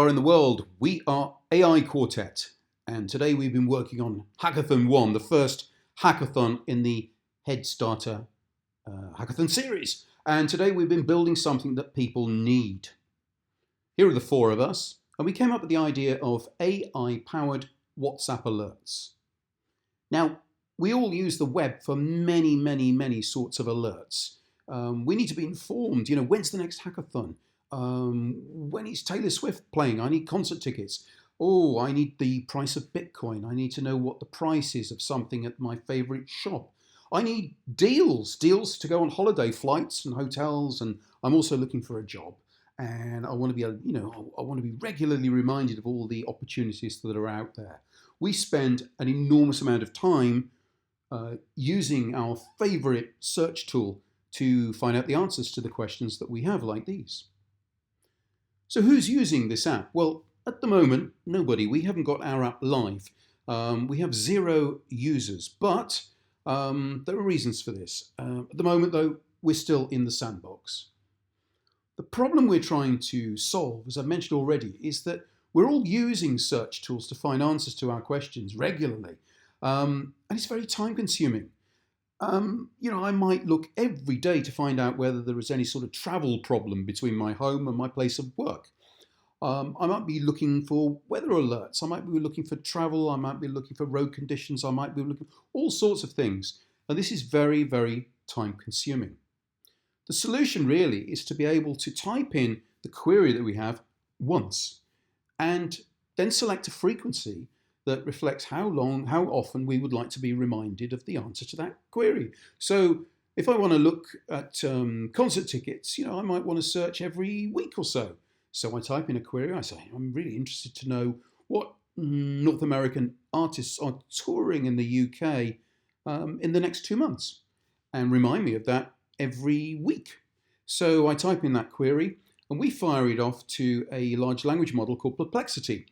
Are in the world. We are AI Quartet, and today we've been working on Hackathon 1, the first hackathon in the Headstarter Hackathon series. And today we've been building something that people need. Here are the four of us, and we came up with the idea of AI-powered WhatsApp alerts. Now, we all use the web for many sorts of alerts. We need to be informed, when's the next hackathon? When is Taylor Swift playing? I need concert tickets. Oh, I need the price of Bitcoin. I need to know what the price is of something at my favorite shop. I need deals to go on holiday, flights and hotels, and I'm also looking for a job. And I want to be, I want to be regularly reminded of all the opportunities that are out there. We spend an enormous amount of time using our favorite search tool to find out the answers to the questions that we have, like these. So who's using this app? Well, at the moment, nobody. We haven't got our app live. We have 0 users, but there are reasons for this. At the moment, though, we're still in the sandbox. The problem we're trying to solve, as I've mentioned already, is that we're all using search tools to find answers to our questions regularly, and it's very time consuming. I might look every day to find out whether there is any sort of travel problem between my home and my place of work. I might be looking for weather alerts. I might be looking for travel. I might be looking for road conditions. I might be looking for all sorts of things. And this is very time consuming. The solution really is to be able to type in the query that we have once and then select a frequency that reflects how often we would like to be reminded of the answer to that query. So if I want to look at concert tickets, I might want to search every week or so. So I type in a query. I say, I'm really interested to know what North American artists are touring in the UK in the next 2 months, and remind me of that every week. So I type in that query, and we fire it off to a large language model called Perplexity.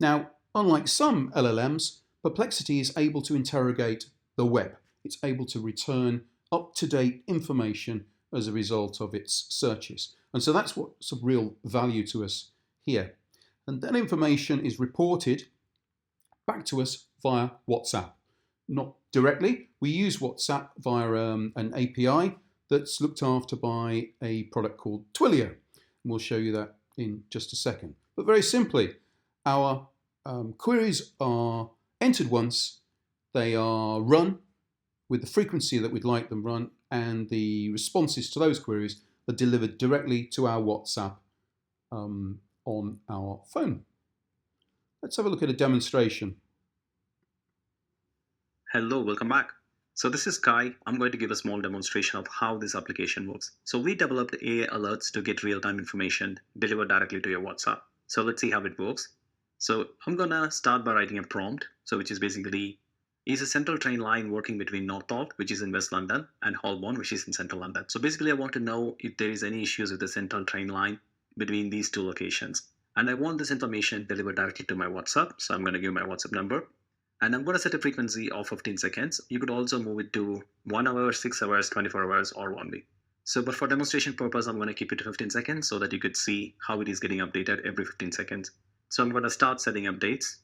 Now, unlike some LLMs, Perplexity is able to interrogate the web. It's able to return up-to-date information as a result of its searches. And so that's what's of real value to us here. And that information is reported back to us via WhatsApp. Not directly. We use WhatsApp via an API that's looked after by a product called Twilio. And we'll show you that in just a second. But very simply, our queries are entered once, they are run with the frequency that we'd like them run, and the responses to those queries are delivered directly to our WhatsApp on our phone. Let's have a look at a demonstration. Hello, welcome back. So this is Kai. I'm going to give a small demonstration of how this application works. So we developed AI alerts to get real-time information delivered directly to your WhatsApp. So let's see how it works. So I'm gonna start by writing a prompt. So which is basically, is a central train line working between Northolt, which is in West London, and Holborn, which is in Central London. So basically I want to know if there is any issues with the central train line between these two locations. And I want this information delivered directly to my WhatsApp. So I'm gonna give my WhatsApp number. And I'm gonna set a frequency of 15 seconds. You could also move it to 1 hour, 6 hours, 24 hours, or 1 week. So, but for demonstration purpose, I'm gonna keep it to 15 seconds so that you could see how it is getting updated every 15 seconds. So I'm going to start setting updates.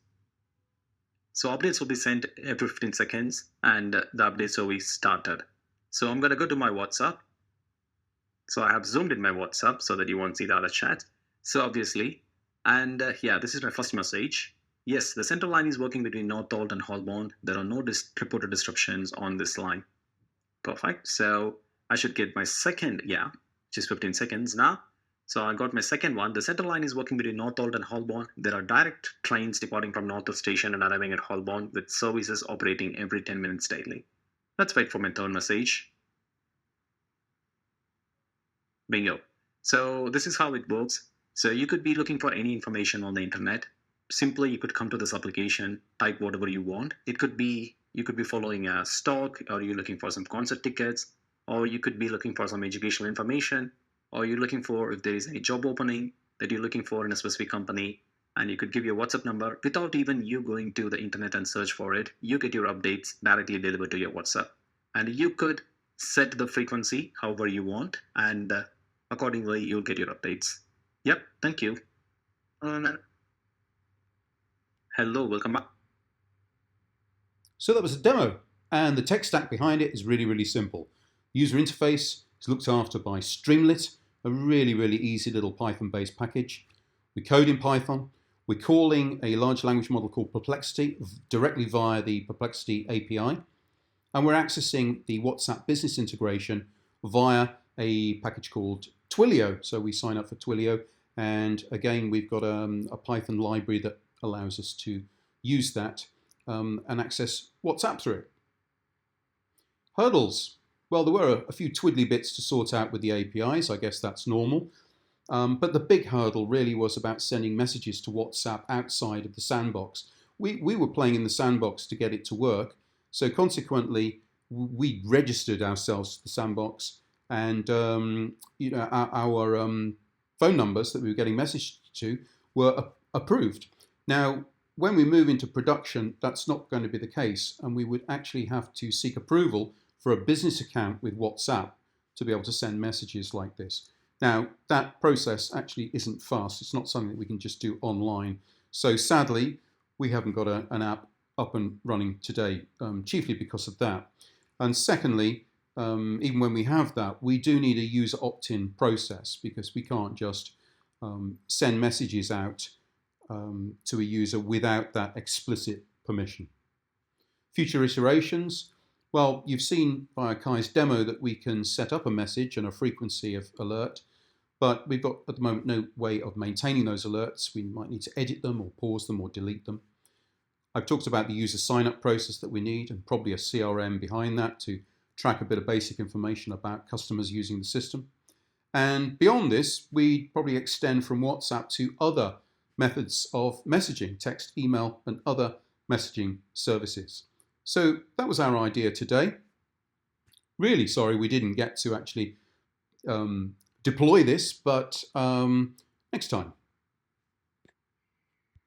So updates will be sent every 15 seconds, and the updates will be started. So I'm going to go to my WhatsApp. So I have zoomed in my WhatsApp so that you won't see the other chat. So obviously, and yeah, this is my first message. Yes, the central line is working between Northolt and Holborn. There are no reported disruptions on this line. Perfect. So I should get my second, which is 15 seconds now. So I got my second one. The central line is working between Northolt and Holborn. There are direct trains departing from Northolt station and arriving at Holborn with services operating every 10 minutes daily. Let's wait for my third message. Bingo. So this is how it works. So you could be looking for any information on the internet. Simply, you could come to this application, type whatever you want. It could be, you could be following a stock, or you're looking for some concert tickets, or you could be looking for some educational information, or you're looking for if there is any job opening that you're looking for in a specific company, and you could give your WhatsApp number without even you going to the internet and search for it. You get your updates directly delivered to your WhatsApp. And you could set the frequency however you want, and accordingly, you'll get your updates. Yep, thank you. Hello, welcome back. So that was a demo, and the tech stack behind it is really simple. User interface is looked after by Streamlit, a really easy little Python-based package. We code in Python. We're calling a large language model called Perplexity directly via the Perplexity API, and we're accessing the WhatsApp business integration via a package called Twilio. So we sign up for Twilio, and again, we've got a Python library that allows us to use that and access WhatsApp through it. Hurdles. Well, there were a few twiddly bits to sort out with the APIs. I guess that's normal. But the big hurdle really was about sending messages to WhatsApp outside of the sandbox. We were playing in the sandbox to get it to work. So consequently, we registered ourselves to the sandbox, and our phone numbers that we were getting messaged to were approved. Now, when we move into production, that's not going to be the case, and we would actually have to seek approval for a business account with WhatsApp to be able to send messages like this. Now, that process actually isn't fast. It's not something that we can just do online. So sadly, we haven't got an app up and running today, chiefly because of that. And secondly, even when we have that, we do need a user opt-in process, because we can't just send messages out to a user without that explicit permission. Future iterations. Well, you've seen via Kai's demo that we can set up a message and a frequency of alert, but we've got at the moment no way of maintaining those alerts. We might need to edit them or pause them or delete them. I've talked about the user sign-up process that we need, and probably a CRM behind that to track a bit of basic information about customers using the system. And beyond this, we probably extend from WhatsApp to other methods of messaging, text, email, and other messaging services. So that was our idea today. Really sorry we didn't get to actually deploy this, but next time.